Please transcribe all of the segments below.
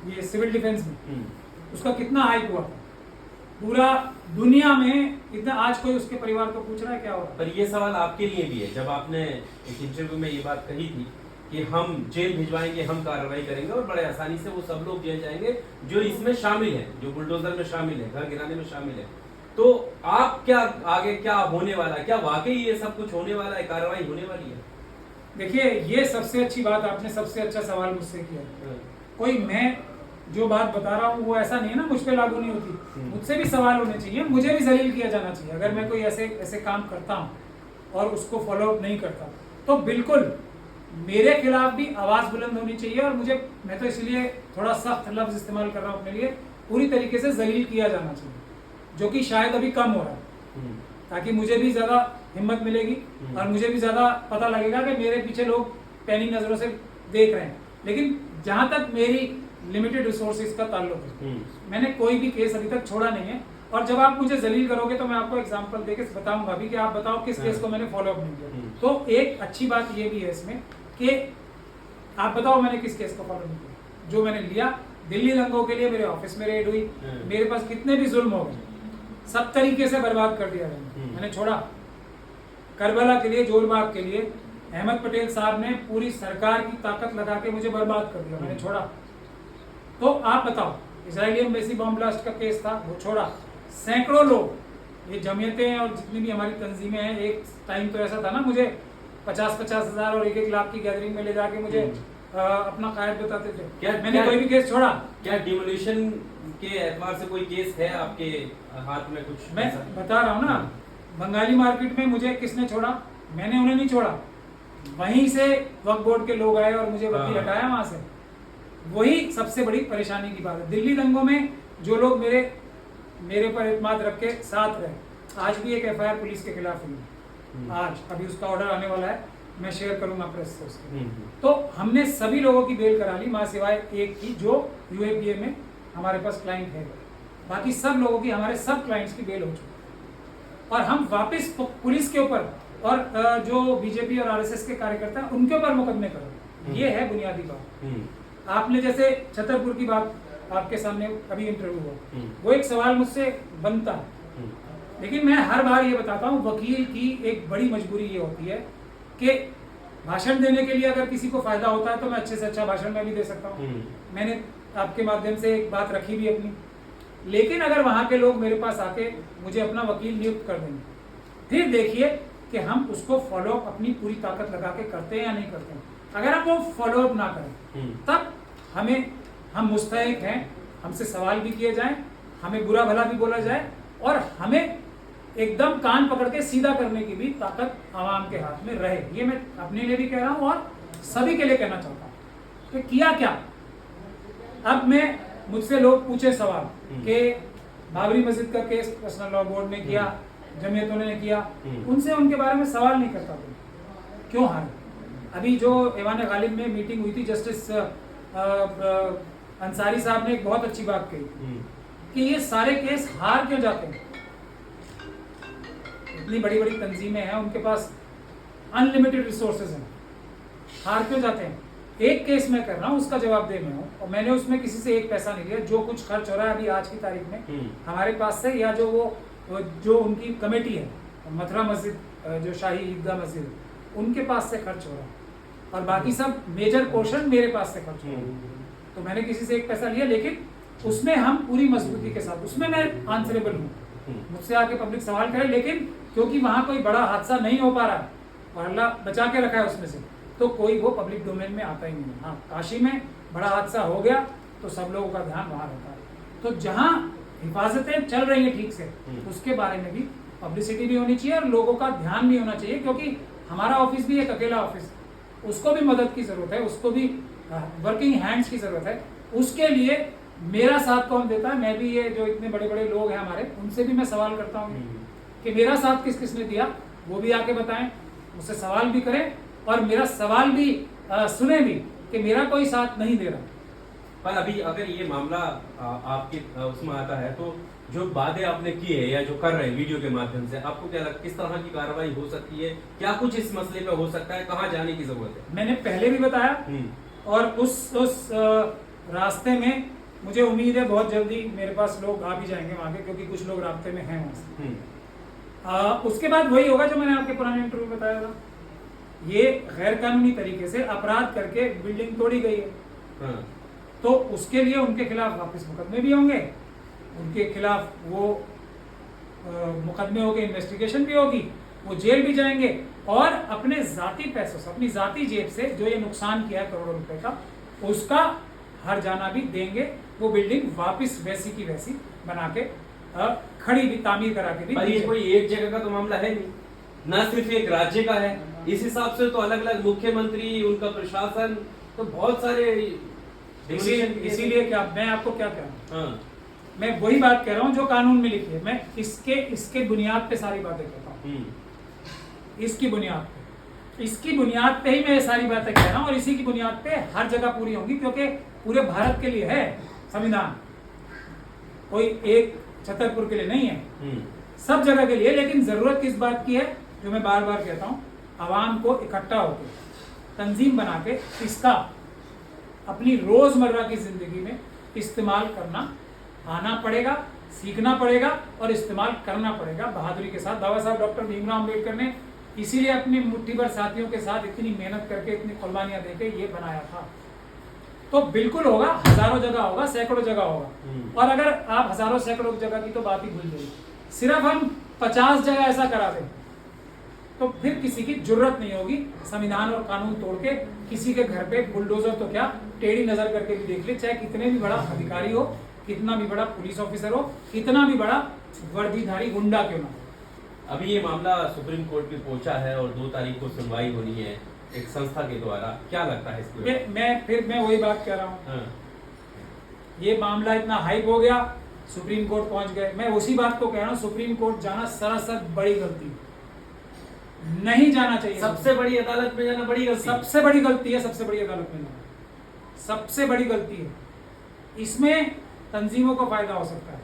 ये civil defence में, उसका कितना हाइप हुआ था, पूरा दुनिया में इतना। आज कोई उसके परिवार को पूछ रहा है क्या हुआ? पर ये सवाल आपके लिए भी है, जब आपने एक इंटरव्यू में ये बात कही थी कि हम जेल भिजवाएंगे, हम कार्रवाई करेंगे और बड़े आसानी से वो सब लोग जेल जाएंगे जो इसमें शामिल हैं, जो बुलडोजर में शामिल है, घर गिराने में शामिल है। तो आप क्या आगे क्या होने वाला है, क्या वाकई ये सब कुछ होने वाला है, कार्रवाई होने वाली है? देखिए, ये सबसे अच्छी बात, आपने सबसे अच्छा सवाल मुझसे किया। कोई मैं जो बात बता रहा हूँ वो ऐसा नहीं है ना मुझ पे लागू नहीं होती, मुझसे भी सवाल होने चाहिए, मुझे भी जलील किया जाना चाहिए। अगर मैं कोई ऐसे ऐसे काम करता हूँ और उसको फॉलो अप नहीं करता तो बिल्कुल मेरे खिलाफ भी आवाज बुलंद होनी चाहिए। और मैं तो इसलिए थोड़ा सख्त लफ्ज इस्तेमाल कर रहा हूँ अपने लिए, पूरी तरीके से जलील किया जाना चाहिए, जो कि शायद अभी कम हो रहा है, ताकि मुझे भी ज्यादा हिम्मत मिलेगी और मुझे भी ज्यादा पता लगेगा कि मेरे पीछे लोग पैनी नजरों से देख रहे हैं। लेकिन जहां तक मेरी लिमिटेड रिसोर्सेज का ताल्लुक है, मैंने कोई भी केस अभी तक छोड़ा नहीं है। और जब आप मुझे जलील करोगे तो मैं आपको एग्जांपल देके बताऊंगा भी कि आप बताओ किस केस को मैंने फॉलो अप नहीं किया। तो एक अच्छी बात ये भी है इसमें कि आप बताओ मैंने किस केस को फॉलो नहीं किया। जो मैंने लिया दिल्ली दंगों के लिए, मेरे ऑफिस में रेड हुई, मेरे पास कितने भी जुल्म हो गए, सब तरीके से बर्बाद कर दिया मैंने छोड़ा। करबला के लिए, जोरबाग के लिए अहमद पटेल साहब ने पूरी सरकार की ताकत लगा के मुझे बर्बाद कर दिया, मैंने छोड़ा। तो आप बताओ, इजरायली एम्बेसी बॉम्ब ब्लास्ट का केस था, वो छोड़ा। सैकड़ों लोग, ये जमीयतें और जितनी भी हमारी तंजीमें हैं, एक टाइम तो ऐसा था ना, मुझे 50-50 हज़ार और 1-1 लाख की गैदरिंग में ले जाके मुझे अपना कायद बताते थे। मैंने कोई भी केस छोड़ा? क्या डिमोलिशन के एतबार से कोई केस है आपके हाथ में कुछ? मैं बता रहा हूँ ना, बंगाली मार्केट में मुझे किसने छोड़ा? मैंने उन्हें नहीं छोड़ा, वहीं से वक्फ बोर्ड के लोग आए और मुझे वकील हटाया वहां से। वही सबसे बड़ी परेशानी की बात है। दिल्ली दंगों में जो लोग मेरे पर एतमाद रख के साथ रहे, आज भी एक एफआईआर पुलिस के खिलाफ हुई, आज अभी उसका ऑर्डर आने वाला है, मैं शेयर करूंगा प्रेस से उसके। तो हमने सभी लोगों की बेल करा ली, मां सिवाय एक की जो यूएपीए में हमारे पास क्लाइंट है। बाकी सब लोगों की, हमारे सब क्लाइंट्स की बेल हो चुकी। और हम वापस पुलिस के ऊपर और जो बीजेपी और आरएसएस के कार्यकर्ता हैं उनके ऊपर मुकदमे करो, ये है बुनियादी बात। आपने जैसे छतरपुर की बात आपके सामने अभी इंटरव्यू हुआ, वो एक सवाल मुझसे बनता है, लेकिन मैं हर बार ये बताता हूँ, वकील की एक बड़ी मजबूरी ये होती है कि भाषण देने के लिए अगर किसी को फायदा होता है तो मैं अच्छे से अच्छा भाषण मैं भी दे सकता हूँ, मैंने आपके माध्यम से एक बात रखी भी अपनी। लेकिन अगर वहां के लोग मेरे पास आके मुझे अपना वकील नियुक्त कर देंगे, फिर देखिए कि हम उसको फॉलो अप अपनी पूरी ताकत लगा के करते हैं या नहीं करते हैं। अगर हम वो फॉलो अप ना करें तब हम मुस्तहिक हैं, हमसे सवाल भी किए जाएं, हमें बुरा भला भी बोला जाए और हमें एकदम कान पकड़ के सीधा करने की भी ताकत आवाम के हाथ में रहे। ये मैं अपने लिए भी कह रहा हूँ और सभी के लिए कहना चाहता हूँ कि किया क्या। अब मैं मुझसे लोग पूछे सवाल कि बाबरी मस्जिद का केस पर्सनल लॉ बोर्ड ने किया, जमीयतों ने किया, उनसे उनके बारे में सवाल नहीं करता था, क्यों हारे? अभी जो ऐवान गालिब में मीटिंग हुई थी, जस्टिस अंसारी साहब ने एक बहुत अच्छी बात कही कि ये सारे केस हार क्यों जाते हैं। इतनी बड़ी बड़ी तंजीमें हैं, उनके पास अनलिमिटेड रिसोर्सेज हैं, हार क्यों जाते हैं? एक केस मैं कर रहा हूँ, उसका जवाब दे मैं हूँ और मैंने उसमें किसी से एक पैसा नहीं लिया। जो कुछ खर्च हो रहा है अभी आज की तारीख में हमारे पास से, या जो उनकी कमेटी है मथुरा मस्जिद, जो शाही ईदगाह मस्जिद, उनके पास से खर्च हो रहा है और बाकी सब मेजर पोर्शन मेरे पास से खर्च हो रहा है। तो मैंने किसी से एक पैसा लिया, लेकिन उसमें हम पूरी मजबूती के साथ, उसमें मैं आंसरेबल हूँ। मुझसे आके पब्लिक सवाल करे, लेकिन क्योंकि वहां कोई बड़ा हादसा नहीं हो पा रहा है और अल्लाह बचा के रखा है उसमें से, तो कोई वो पब्लिक डोमेन में आता ही नहीं। हाँ, काशी में बड़ा हादसा हो गया तो सब लोगों का ध्यान वहां रहता है। तो जहाँ हिफाजतें चल रही है ठीक से, उसके बारे में भी पब्लिसिटी भी होनी चाहिए और लोगों का ध्यान भी होना चाहिए, क्योंकि हमारा ऑफिस भी एक अकेला ऑफिस, उसको भी मदद की जरूरत है, उसको भी वर्किंग हैंड्स की जरूरत है। उसके लिए मेरा साथ कौन देता है? मैं भी, ये जो इतने बड़े बड़े लोग हैं हमारे, उनसे भी मैं सवाल करता हूँ कि मेरा साथ किस किसने दिया, वो भी आके बताएं, मुझसे सवाल भी करें और मेरा सवाल भी सुने भी कि मेरा कोई साथ नहीं दे रहा। पर अभी अगर ये मामला आपके उसमें आता है तो जो बातें आपने की है या जो कर रहे हैं वीडियो के माध्यम से, आपको क्या लगता है किस तरह की कार्रवाई हो सकती है? क्या कुछ इस मसले पे हो सकता है? कहाँ जाने की जरूरत है? मैंने पहले भी बताया और उस रास्ते में मुझे उम्मीद है बहुत जल्दी मेरे पास लोग आ भी जाएंगे वहाँ के, क्योंकि कुछ लोग रास्ते में हैं वहाँ से। उसके बाद वही होगा जो मैंने आपके पुराने इंटरव्यू में बताया था, ये गैर कानूनी तरीके से अपराध करके बिल्डिंग तोड़ी गई है। हाँ। तो उसके लिए उनके खिलाफ वापस मुकदमे भी होंगे, उनके खिलाफ वो मुकदमे होंगे, इन्वेस्टिगेशन भी होगी, वो जेल भी जाएंगे, और अपने जाती पैसों से, अपनी जाती जेब से जो ये नुकसान किया है करोड़ों रुपए का, उसका हर जाना भी देंगे। वो बिल्डिंग वापस वैसी की वैसी बना के खड़ी भी, तामीर करा के भी। पर ये कोई एक जगह का तो मामला है नहीं, ना सिर्फ एक राज्य का है, इस हिसाब से तो अलग अलग मुख्यमंत्री, उनका प्रशासन, तो बहुत सारे। इसीलिए क्या मैं आपको क्या कह रहा हूँ, हाँ। मैं वही बात कह रहा हूँ जो कानून में लिखी है। मैं इसके बुनियाद पे सारी बातें कहता हूँ, इसकी बुनियाद पे ही मैं ये सारी बातें कह रहा हूँ, और इसी की बुनियाद पे हर जगह पूरी होंगी, क्योंकि पूरे भारत के लिए है संविधान, कोई एक छतरपुर के लिए नहीं है, सब जगह के लिए। लेकिन जरूरत किस बात की है, जो मैं बार बार कहता हूँ, आवाम को इकट्ठा होकर तंजीम बना के इसका अपनी रोजमर्रा की जिंदगी में इस्तेमाल करना आना पड़ेगा, सीखना पड़ेगा और इस्तेमाल करना पड़ेगा बहादुरी के साथ। बाबा साहब डॉक्टर भीमराव अम्बेडकर ने इसीलिए अपनी मुट्ठी भर साथियों के साथ इतनी मेहनत करके, इतनी कुर्बानियां देके ये बनाया था। तो बिल्कुल होगा, हजारों जगह होगा, सैकड़ों जगह होगा। और अगर आप हजारों सैकड़ों जगह की तो बात ही भूल जाइए, सिर्फ हम 50 जगह ऐसा करा दें तो फिर किसी की जरूरत नहीं होगी संविधान और कानून तोड़ के किसी के घर पे बुलडोजर तो क्या, टेढ़ी नजर करके भी देख ले, चाहे कितने भी बड़ा अधिकारी हो, कितना भी बड़ा पुलिस ऑफिसर हो, कितना भी बड़ा वर्दीधारी गुंडा क्यों ना हो। अभी ये मामला सुप्रीम कोर्ट में पहुंचा है और 2 तारीख को सुनवाई होनी है एक संस्था के द्वारा, क्या लगता है इसको? मैं वही बात कह रहा हूँ। हाँ। ये मामला इतना हाइप हो गया, सुप्रीम कोर्ट पहुंच गए। मैं उसी बात को कह रहा हूँ, सुप्रीम कोर्ट जाना सरासर बड़ी गलती, नहीं जाना चाहिए। सबसे बड़ी अदालत में जाना बड़ी गलती, सबसे बड़ी गलती है, सबसे बड़ी अदालत में जाना सबसे बड़ी गलती है। इसमें तंजीमों को फायदा हो सकता है,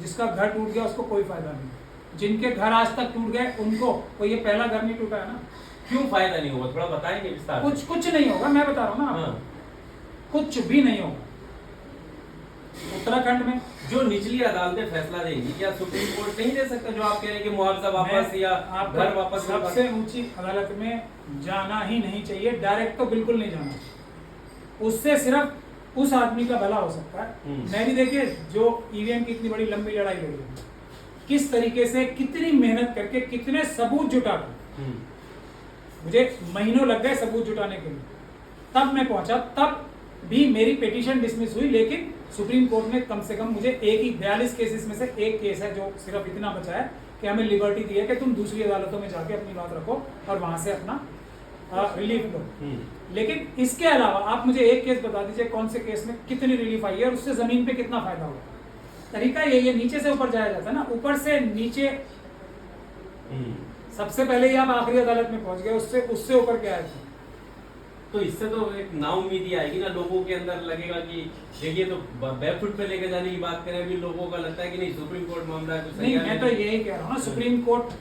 जिसका घर टूट गया उसको कोई फायदा नहीं, जिनके घर आज तक टूट गए उनको, कोई ये पहला घर नहीं टूटा है ना। क्यों फायदा नहीं होगा, थोड़ा बताएंगे विस्तार? कुछ नहीं होगा, मैं बता रहा हूँ ना। हाँ। कुछ भी नहीं होगा। उत्तराखंड में जो निचली अदालतें फैसला देंगी, क्या सुप्रीम कोर्ट नहीं दे सकता? जो आप कह रहे हैं कि मुआवजा वापस या घर वापस, सबसे ऊंची अदालत में जाना ही नहीं चाहिए, डायरेक्ट तो बिल्कुल नहीं जाना चाहिए। उससे सिर्फ उस आदमी का भला हो सकता है। मैं भी देखिए, जो ईवीएम की इतनी बड़ी लंबी लड़ाई लड़ी है, किस तरीके से, कितनी मेहनत करके, कितने सबूत जुटा कर, मुझे महीनों लग गए सबूत जुटाने के लिए, तब मैं पहुंचा। तब भी मेरी पिटीशन डिसमिस हुई, लेकिन सुप्रीम कोर्ट ने कम से कम मुझे एक ही 42 केसेस में से एक केस है जो सिर्फ इतना बचा है कि हमें लिबर्टी दी है कि तुम दूसरी अदालतों में जाके अपनी बात रखो और वहां से अपना रिलीफ लो। लेकिन इसके अलावा आप मुझे एक केस बता दीजिए, कौन से केस में कितनी रिलीफ आई है और उससे जमीन पे कितना फायदा हुआ। तरीका यही है, नीचे से ऊपर जाया जाता है ना, ऊपर से नीचे। सबसे पहले ही आप आखिरी अदालत में पहुंच गए, उससे ऊपर क्या है? तो इससे तो एक नाउम्मीदी आएगी ना, लोगों के अंदर लगेगा कि देखिए, तो बैकफुट पे लेके जाने की बात करें, अभी लोगों का लगता है कि नहीं सुप्रीम कोर्ट मामला है तो नहीं, मैं तो यही कह रहा हूँ ना, सुप्रीम कोर्ट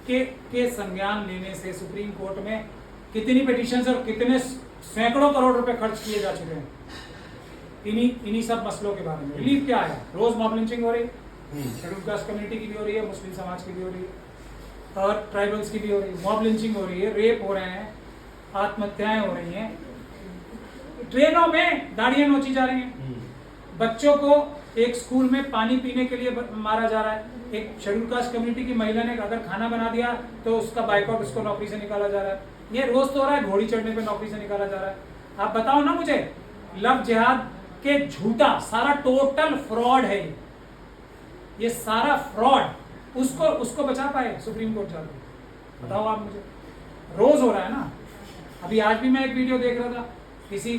के संज्ञान लेने से सुप्रीम कोर्ट में कितनी पिटीशंस और कितने सैकड़ों करोड़ रुपए खर्च किए जा चुके हैं इन्हीं सब मसलों के बारे में। रिलीफ क्या है? रोज मॉब लिंचिंग हो रही है, शेड्यूल कास्ट कम्युनिटी की भी हो रही है, मुस्लिम समाज की भी हो रही है, और ट्राइबल्स की भी हो रही है। मॉब लिंचिंग हो रही है, रेप हो रहे हैं, आत्महत्याएं हो रही हैं, ट्रेनों में गाड़ियां नोची जा रही हैं, बच्चों को एक स्कूल में पानी पीने के लिए मारा जा रहा है। एक शेड्यूल कास्ट कम्युनिटी की महिला ने अगर खाना बना दिया तो उसका बाइकआउट, उसको नौकरी से निकाला जा रहा है। ये रोज तो हो रहा है, घोड़ी चढ़ने पे नौकरी से निकाला जा रहा है। आप बताओ ना मुझे, लव जिहाद के झूठा सारा टोटल फ्रॉड है ये सारा फ्रॉड, उसको बचा पाए सुप्रीम कोर्ट जाके? बताओ आप मुझे। रोज हो रहा है ना। अभी आज भी मैं एक वीडियो देख रहा था, किसी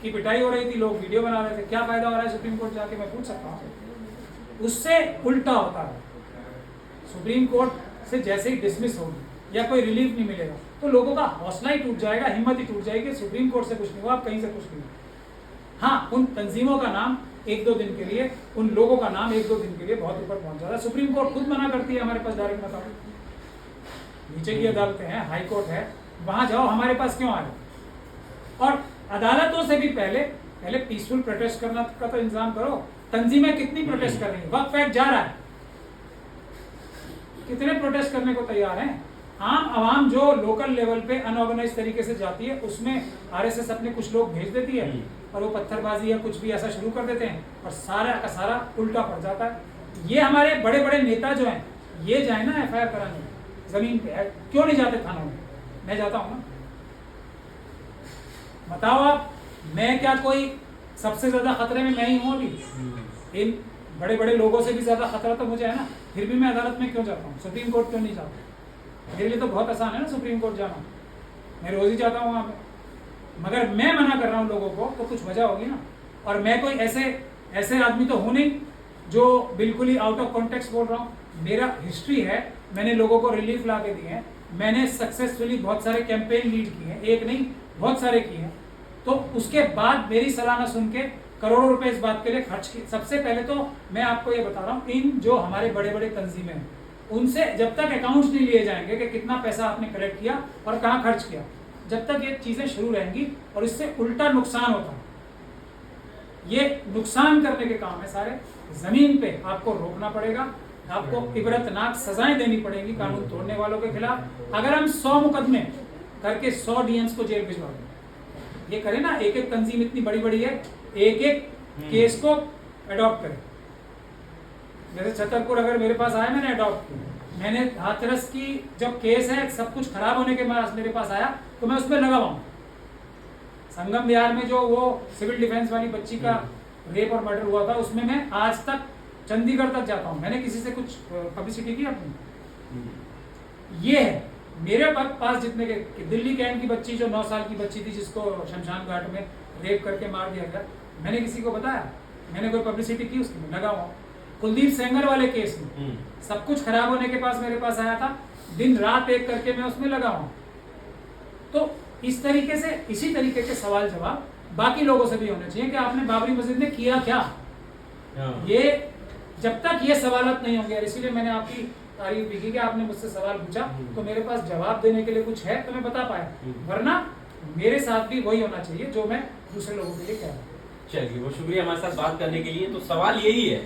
की पिटाई हो रही थी, लोग वीडियो बना रहे थे। क्या फायदा हो रहा है सुप्रीम कोर्ट जाके? मैं पूछ सकता हूँ। उससे उल्टा होता है, सुप्रीम कोर्ट से जैसे ही डिसमिस होगी या कोई रिलीफ नहीं मिलेगा तो लोगों का हौसला ही टूट जाएगा, हिम्मत ही टूट जाएगी। सुप्रीम कोर्ट से कुछ नहीं हुआ, आप कहीं से कुछ नहीं। हाँ, उन तंजीमों का नाम 1-2 दिन के लिए, उन लोगों का नाम 1-2 दिन के लिए बहुत ऊपर पहुंच जाता है। सुप्रीम कोर्ट खुद मना करती है, हमारे पास डायरेक्ट बताओ, नीचे की अदालतें हैं, हाई कोर्ट है, वहां जाओ, हमारे पास क्यों आए? और अदालतों से भी पहले पहले पीसफुल प्रोटेस्ट करना का तो इंतजाम करो। तंजीमें कितनी प्रोटेस्ट कर रही हैं? वक्फ एक्ट जा रहा है, कितने प्रोटेस्ट करने को तैयार हैं? आम आवाम जो लोकल लेवल पे अनऑर्गेनाइज तरीके से जाती है, उसमें आरएसएस अपने कुछ लोग भेज देती है और वो पत्थरबाजी या कुछ भी ऐसा शुरू कर देते हैं और सारा का सारा उल्टा पड़ जाता है। ये हमारे बड़े बड़े नेता जो हैं, ये जाए ना एफआईआर कराने जमीन पे, क्यों नहीं जाते थानों में? मैं जाता हूँ ना। बताओ आप, मैं क्या कोई सबसे ज्यादा खतरे में मैं ही हूँ अभी? इन बड़े बड़े लोगों से भी ज्यादा खतरा तो मुझे है ना, फिर भी मैं अदालत में क्यों जाता हूँ? सुप्रीम कोर्ट क्यों नहीं जाता? मेरे लिए तो बहुत आसान है ना सुप्रीम कोर्ट जाना, मैं रोज ही जाता हूँ वहां पे। मगर मैं मना कर रहा हूँ लोगों को, तो कुछ वजह होगी ना। और मैं कोई ऐसे आदमी तो हूं नहीं जो बिल्कुल ही आउट ऑफ कॉन्टेक्स्ट बोल रहा हूँ। मेरा हिस्ट्री है, मैंने लोगों को रिलीफ ला के दिए हैं, मैंने सक्सेसफुली बहुत सारे कैंपेन लीड किए हैं, एक नहीं बहुत सारे किए हैं। तो उसके बाद मेरी सलाह ना सुन के करोड़ों रुपए इस बात के लिए खर्च किए। सबसे पहले तो मैं आपको ये बता रहा हूँ, इन जो हमारे बड़े बड़े तंजीमें हैं, उनसे जब तक अकाउंट्स नहीं लिए जाएंगे कि कितना पैसा आपने कलेक्ट किया और कहाँ खर्च किया, जब तक ये चीजें शुरू रहेंगी और इससे उल्टा नुकसान होता है। ये नुकसान करने के काम है सारे। जमीन पे आपको रोकना पड़ेगा, आपको इबरतनाक सजाएं देनी पड़ेगी कानून तोड़ने वालों के खिलाफ। अगर हम 100 मुकदमे करके 100 डीएम्स को जेल भिजवा दें, ये करें ना, एक एक तंजीम इतनी बड़ी बड़ी है, एक एक केस को अडॉप्ट करें। जैसे छतरपुर अगर मेरे पास आया, मैंने अडॉप्ट किया। मैंने हाथरस की जब केस है, सब कुछ खराब होने के बाद मेरे पास आया, तो मैं उसमें लगा हुआ। संगम विहार में जो वो सिविल डिफेंस वाली बच्ची का रेप और मर्डर हुआ था, उसमें मैं आज तक चंडीगढ़ तक जाता हूँ। मैंने किसी से कुछ पब्लिसिटी की अपनी? ये है मेरे पास जितने के दिल्ली कैंट की बच्ची, जो 9 साल की बच्ची थी, जिसको शमशान घाट में रेप करके मार दिया गया, मैंने किसी को बताया? मैंने कोई पब्लिसिटी की उसकी? लगा हुआ। कुलदीप सेंगर वाले केस में सब कुछ खराब होने के पास मेरे पास आया था, दिन रात एक करके मैं उसमें लगा हूं। तो इस तरीके से, इसी तरीके के सवाल जवाब बाकी लोगों से भी होने चाहिए कि आपने बाबरी मस्जिद में किया क्या। ये जब तक ये सवालत नहीं होंगे, इसीलिए मैंने आपकी तारीफ भी की कि आपने मुझसे सवाल पूछा, तो मेरे पास जवाब देने के लिए कुछ है तो मैं बता पाया। वरना मेरे साथ भी वही होना चाहिए जो मैं दूसरे लोगों के लिए कह रहा हूँ। चलिए, वो शुक्रिया हमारे साथ बात करने के लिए। तो सवाल यही है